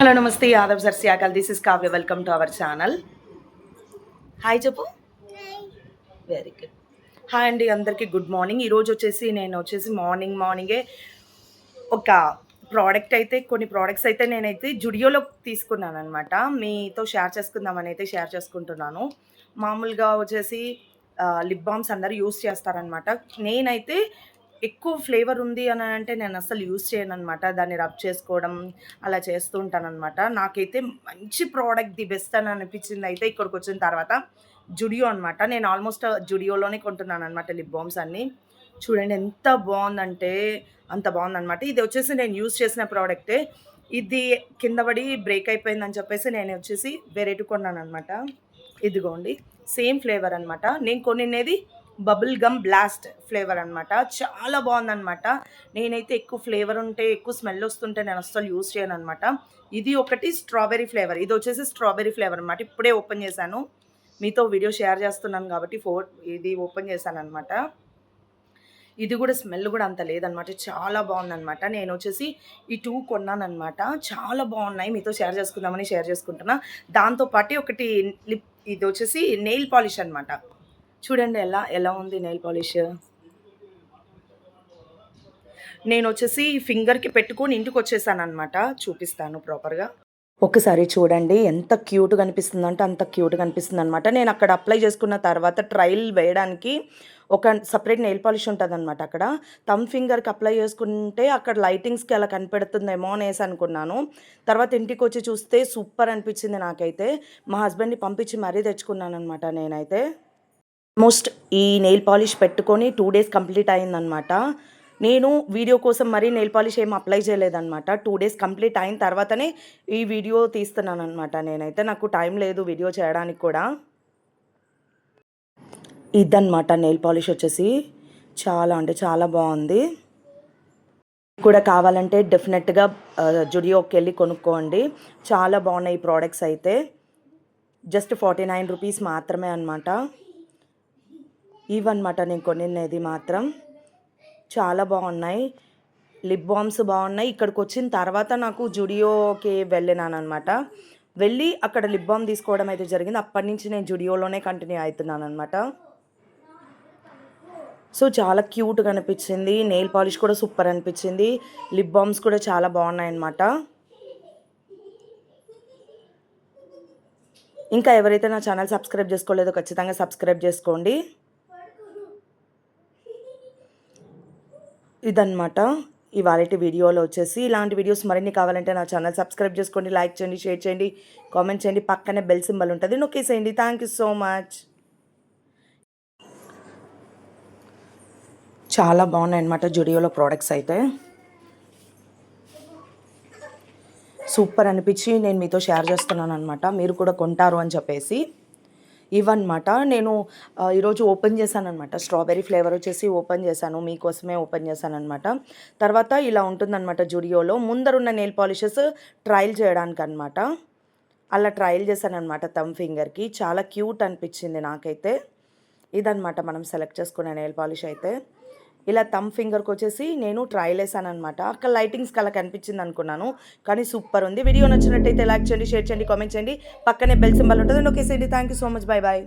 Hello నమస్తే Yadav sir సియాకల్ this is Kavya welcome to our channel. Hi చెప్పు. Very good. హాయ్ అండి, అందరికీ గుడ్ మార్నింగ్. ఈరోజు వచ్చేసి నేను మార్నింగే ఒక కొన్ని ప్రోడక్ట్స్ అయితే నేనైతే జుడియోలో తీసుకున్నాను అనమాట. మీతో షేర్ చేసుకుంటున్నాను. మామూలుగా వచ్చేసి లిప్ బామ్స్ అందరూ యూస్ చేస్తారనమాట. నేనైతే ఎక్కువ ఫ్లేవర్ ఉంది అని అంటే నేను అస్సలు యూస్ చేయననమాట. దాన్ని రబ్ చేసుకోవడం అలా చేస్తూ ఉంటాననమాట. నాకైతే మంచి ప్రోడక్ట్ ది బెస్ట్ అని అనిపించింది అయితే ఇక్కడికి వచ్చిన తర్వాత జుడియో అనమాట. నేను ఆల్మోస్ట్ జుడియోలోనే కొంటున్నాననమాట లిప్ బామ్స్ అన్నీ. చూడండి ఎంత బాగుందంటే అంత బాగుందనమాట. ఇది వచ్చేసి నేను యూస్ చేసిన ప్రోడక్టే. ఇది కింద పడి బ్రేక్ అయిపోయిందని చెప్పేసి నేను వచ్చేసి వేరేటి కొన్నానమాట. ఇదిగోండి సేమ్ ఫ్లేవర్ అనమాట. నేను కొనినేది బబుల్ గమ్ బ్లాస్ట్ ఫ్లేవర్ అనమాట. చాలా బాగుందనమాట. నేనైతే ఎక్కువ ఫ్లేవర్ ఉంటే ఎక్కువ స్మెల్ వస్తుంటే నేను అస్సలు యూస్ చేయను అనమాట. ఇది ఒకటి స్ట్రాబెర్రీ ఫ్లేవర్. ఇది వచ్చేసి స్ట్రాబెర్రీ ఫ్లేవర్ అనమాట. ఇప్పుడే ఓపెన్ చేశాను, మీతో వీడియో షేర్ చేస్తున్నాను కాబట్టి ఇది ఓపెన్ చేశాను అనమాట. ఇది కూడా స్మెల్ కూడా అంత లేదనమాట. చాలా బాగుందనమాట. నేను వచ్చేసి ఈ 2 కొన్నానమాట. చాలా బాగున్నాయి, మీతో షేర్ చేసుకుంటున్నా. దాంతోపాటు ఒకటి ఇది వచ్చేసి నెయిల్ పాలిష్ అనమాట. చూడండి ఎలా ఉంది నెయిల్ పాలిష్. నేను వచ్చేసి ఫింగర్కి పెట్టుకొని ఇంటికి వచ్చేసాను అనమాట. చూపిస్తాను ప్రాపర్గా. ఒకసారి చూడండి ఎంత క్యూట్గా అనిపిస్తుందంటే అంత క్యూట్గా అనిపిస్తుంది అనమాట. నేను అక్కడ అప్లై చేసుకున్న తర్వాత ట్రయల్ వేయడానికి ఒక సపరేట్ నెయిల్ పాలిష్ ఉంటుంది అనమాట. అక్కడ థమ్ ఫింగర్కి అప్లై చేసుకుంటే అక్కడ లైటింగ్స్కి అలా కనిపెడుతుందేమో అనేసి అనుకున్నాను. తర్వాత ఇంటికి వచ్చి చూస్తే సూపర్ అనిపించింది నాకైతే. మా హస్బెండ్ని పంపించి మరీ తెచ్చుకున్నాను అనమాట. నేనైతే ఆల్మోస్ట్ ఈ నెయిల్ పాలిష్ పెట్టుకొని 2 డేస్ కంప్లీట్ అయిందనమాట. నేను వీడియో కోసం మరీ నెయిల్ పాలిష్ ఏం అప్లై చేయలేదనమాట. 2 డేస్ కంప్లీట్ అయిన తర్వాతనే ఈ వీడియో తీస్తున్నాను అనమాట. నేనైతే నాకు టైం లేదు వీడియో చేయడానికి కూడా. ఇదన్నమాట నెయిల్ పాలిష్ వచ్చేసి. చాలా అంటే చాలా బాగుంది. కూడా కావాలంటే డెఫినెట్గా జుడియోకి వెళ్ళి కొనుక్కోండి. చాలా బాగున్నాయి ఈ ప్రోడక్ట్స్ అయితే. జస్ట్ 49 రూపీస్ మాత్రమే అనమాట. ఇవన్నమాట నేను కొనినది మాత్రం. చాలా బాగున్నాయి. లిప్ బామ్స్ బాగున్నాయి. ఇక్కడికి వచ్చిన తర్వాత నాకు జుడియోకి వెళ్ళినాను అనమాట. వెళ్ళి అక్కడ లిప్ బామ్ తీసుకోవడం అయితే జరిగింది. అప్పటి నుంచి నేను జుడియోలోనే కంటిన్యూ అవుతున్నాను అనమాట. సో చాలా క్యూట్గా అనిపించింది. నెయిల్ పాలిష్ కూడా సూపర్ అనిపించింది. లిప్ బామ్స్ కూడా చాలా బాగున్నాయి అన్నమాట. ఇంకా ఎవరైతే నా ఛానల్ సబ్స్క్రైబ్ చేసుకోలేదో ఖచ్చితంగా సబ్స్క్రైబ్ చేసుకోండి. ఇదన్నమాట ఇవాళటి వీడియోలో వచ్చేసి. ఇలాంటి వీడియోస్ మరిన్ని కావాలంటే నా ఛానల్ సబ్స్క్రైబ్ చేసుకోండి, లైక్ చేయండి, షేర్ చేయండి, కామెంట్ చేయండి. పక్కనే బెల్ సింబల్ ఉంటుంది, నొక్కేసేయండి. Thank you so much. చాలా బాగున్నాయి అన్నమాట జుడియోలో ప్రోడక్ట్స్ అయితే. సూపర్ అనిపించి నేను మీతో షేర్ చేస్తున్నాను అనమాట. మీరు కూడా కొంటారు అని చెప్పేసి. ఇవన్నమాట నేను ఈరోజు ఓపెన్ చేశాను అనమాట. స్ట్రాబెర్రీ ఫ్లేవర్ వచ్చేసి ఓపెన్ చేశాను, మీకోసమే ఓపెన్ చేశాను అనమాట. తర్వాత ఇలా ఉంటుందన్నమాట జుడియోలో. ముందరున్న నెయిల్ పాలిషెస్ ట్రయల్ చేయడానికి అనమాట. అలా ట్రయల్ చేశాను అనమాట థమ్ ఫింగర్కి. చాలా క్యూట్ అనిపించింది నాకైతే. ఇదన్నమాట మనం సెలెక్ట్ చేసుకునే నెయిల్ పాలిష్ అయితే. ఇలా థమ్ ఫింగర్కి వచ్చేసి నేను ట్రయల్ వేసాను అనమాట. అక్కడ లైటింగ్స్కి అలా కనిపించింది అనుకున్నాను, కానీ సూపర్ ఉంది. వీడియో నచ్చినట్టయితే లైక్ చేయండి, షేర్ చేయండి, కామెంట్ చేయండి. పక్కనే బెల్ సింబల్ ఉంటుంది, నొక్కేసేయండి. Thank you so much. Bye bye.